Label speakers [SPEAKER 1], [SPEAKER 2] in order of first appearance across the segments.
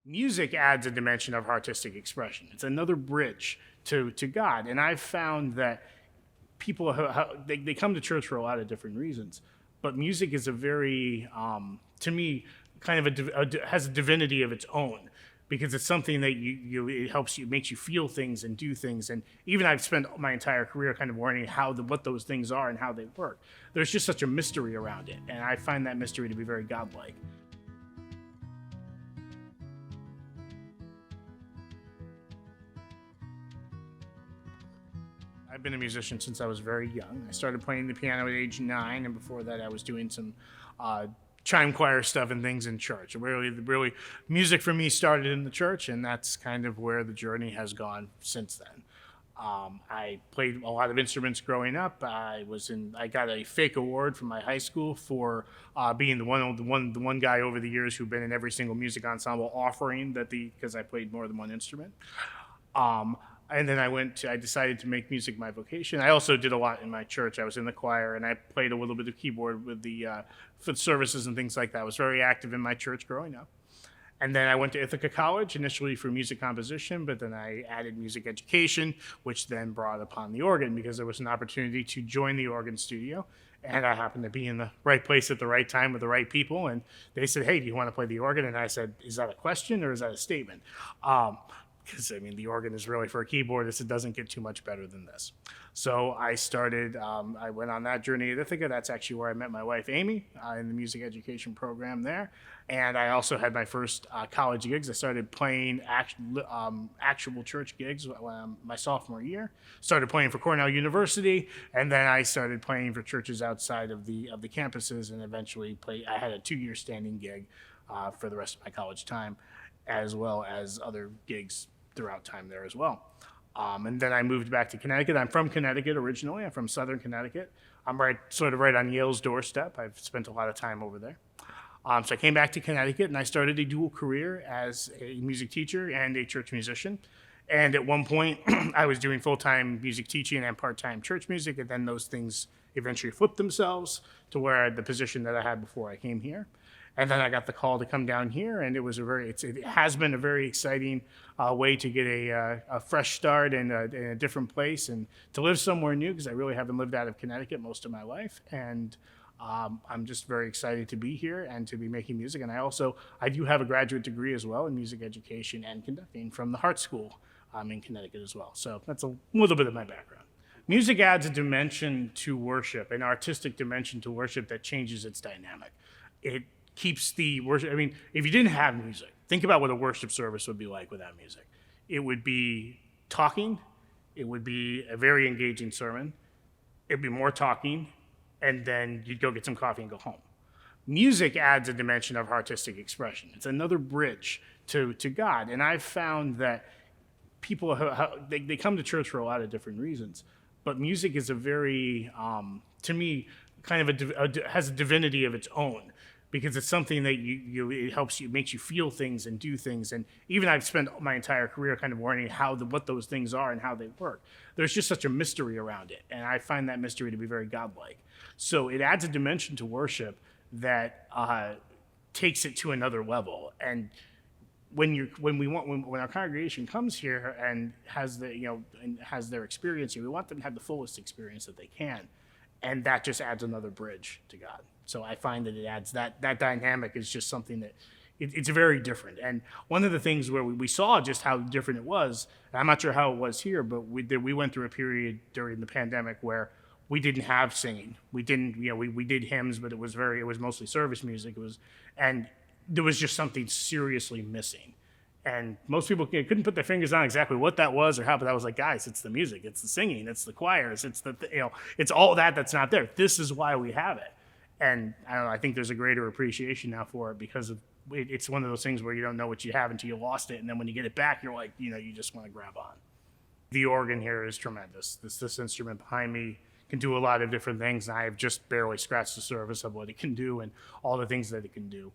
[SPEAKER 1] Music adds a dimension of artistic expression. It's another bridge to God. And I've found that people, they come to church for a lot of different reasons, but music is a very, to me, kind of has a divinity of its own because it's something that it helps you, makes you feel things and do things. And even I've spent my entire career kind of learning what those things are and how they work. There's just such a mystery around it. And I find that mystery to be very godlike. I've been a musician since I was very young. I started playing the piano at age 9, and before that, I was doing some chime choir stuff and things in church. Really, music for me started in the church, and that's kind of where the journey has gone since then. I played a lot of instruments growing up. I got a fake award from my high school for being the one guy over the years who'd been in every single music ensemble offering because I played more than one instrument. Um, and then I decided to make music my vocation. I also did a lot in my church. I was in the choir and I played a little bit of keyboard for the services and things like that. I was very active in my church growing up. And then I went to Ithaca College initially for music composition, but then I added music education, which then brought upon the organ because there was an opportunity to join the organ studio. And I happened to be in the right place at the right time with the right people. And they said, "Hey, do you want to play the organ?" And I said, "Is that a question or is that a statement?" Because the organ is really for a keyboardist. It doesn't get too much better than this. So I went on that journey at Ithaca. That's actually where I met my wife, Amy, in the music education program there. And I also had my first college gigs. I started playing actual church gigs my sophomore year. Started playing for Cornell University, and then I started playing for churches outside of the campuses, and eventually I had a 2-year standing gig for the rest of my college time, as well as other gigs throughout time there as well. And then I moved back to Connecticut. I'm from Connecticut originally. I'm from Southern Connecticut. I'm sort of right on Yale's doorstep. I've spent a lot of time over there. So I came back to Connecticut and I started a dual career as a music teacher and a church musician. And at one point, I was doing full-time music teaching and part-time church music, and then those things eventually flipped themselves to where the position that I had before I came here. And then I got the call to come down here, and it has been a very exciting way to get a fresh start in a different place and to live somewhere new, because I really haven't lived out of Connecticut most of my life. And I'm just very excited to be here and to be making music. And I do have a graduate degree as well in music education and conducting from the Hart School in Connecticut as well. So that's a little bit of my background. Music adds a dimension to worship, an artistic dimension to worship that changes its dynamic. It keeps the worship. If you didn't have music, think about what a worship service would be like without music. It would be talking. It would be a very engaging sermon. It'd be more talking, and then you'd go get some coffee and go home. Music adds a dimension of artistic expression. It's another bridge to God. And I've found that people, they come to church for a lot of different reasons, but music is a very, to me, kind of has a divinity of its own, because it's something that it helps you, makes you feel things and do things. And even I've spent my entire career kind of learning what those things are and how they work. There's just such a mystery around it, and I find that mystery to be very godlike. So it adds a dimension to worship that takes it to another level. And when our congregation comes here and has their experience here, we want them to have the fullest experience that they can, and that just adds another bridge to God. So I find that it adds that dynamic is just something that it's very different. And one of the things where we saw just how different it was, and I'm not sure how it was here, but we went through a period during the pandemic where we didn't have singing. We didn't, we did hymns, but it was mostly service music. And there was just something seriously missing. And most people couldn't put their fingers on exactly what that was or how, but I was like, guys, it's the music, it's the singing, it's the choirs, it's all that's not there. This is why we have it. And I don't know, I think there's a greater appreciation now for it because it's one of those things where you don't know what you have until you lost it. And then when you get it back, you're like, you just want to grab on. The organ here is tremendous. This instrument behind me can do a lot of different things. And I have just barely scratched the surface of what it can do and all the things that it can do.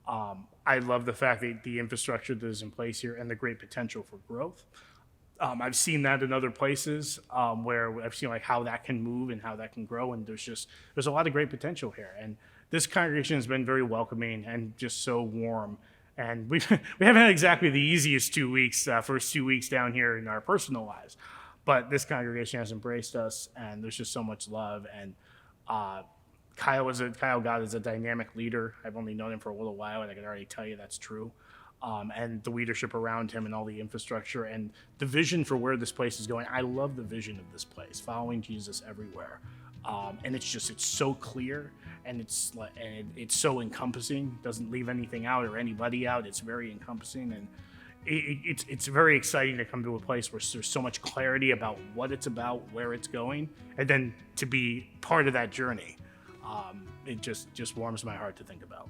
[SPEAKER 1] I love the fact that the infrastructure that is in place here and the great potential for growth. I've seen that in other places where I've seen how that can move and how that can grow, and there's a lot of great potential here. And this congregation has been very welcoming and just so warm And we haven't had exactly the easiest 2 weeks, first 2 weeks down here in our personal lives. But this congregation has embraced us, and there's just so much love. And Kyle God is a dynamic leader. I've only known him for a little while, and I can already tell you that's true. And the leadership around him and all the infrastructure and the vision for where this place is going. I love the vision of this place, following Jesus everywhere. And it's so clear, and it's so encompassing. Doesn't leave anything out or anybody out. It's very encompassing, and it's very exciting to come to a place where there's so much clarity about what it's about, where it's going, and then to be part of that journey. It just warms my heart to think about.